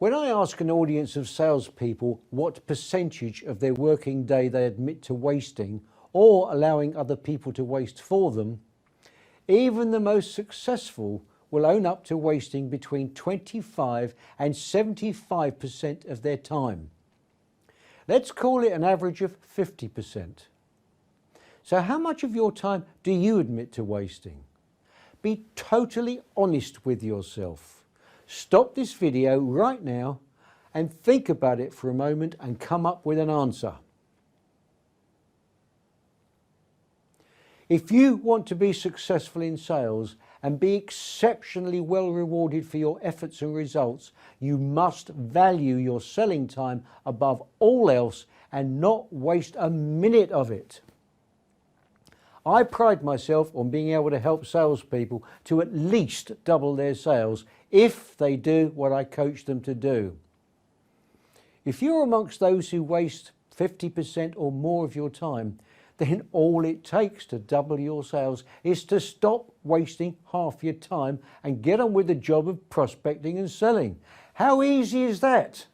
When I ask an audience of salespeople what percentage of their working day they admit to wasting or allowing other people to waste for them, even the most successful will own up to wasting between 25 and 75% of their time. Let's call it an average of 50%. So how much of your time do you admit to wasting? Be totally honest with yourself. Stop this video right now and think about it for a moment and come up with an answer. If you want to be successful in sales and be exceptionally well rewarded for your efforts and results, you must value your selling time above all else and not waste a minute of it. I pride myself on being able to help salespeople to at least double their sales if they do what I coach them to do. If you're amongst those who waste 50% or more of your time, then all it takes to double your sales is to stop wasting half your time and get on with the job of prospecting and selling. How easy is that?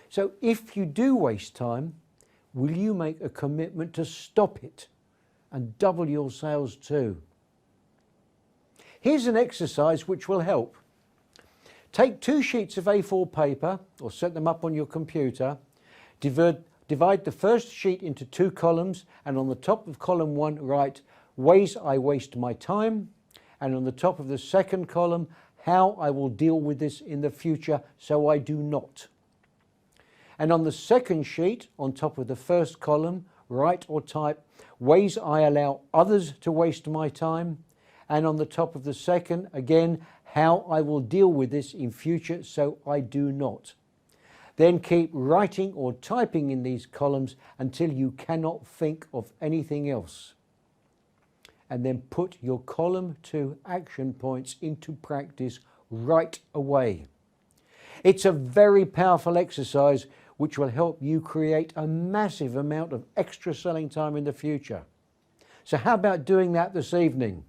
So if you do waste time, will you make a commitment to stop it and double your sales too? Here's an exercise which will help. Take 2 sheets of A4 paper or set them up on your computer. Divide the first sheet into 2 columns, and on the top of column 1 write ways I waste my time, and on the top of the second column how I will deal with this in the future so I do not. And on the second sheet on top of the first column write or type ways I allow others to waste my time, and on the top of the second again how I will deal with this in future so I do not. Then keep writing or typing in these columns until you cannot think of anything else. And then put your column 2 action points into practice right away. It's a very powerful exercise which will help you create a massive amount of extra selling time in the future. So how about doing that this evening?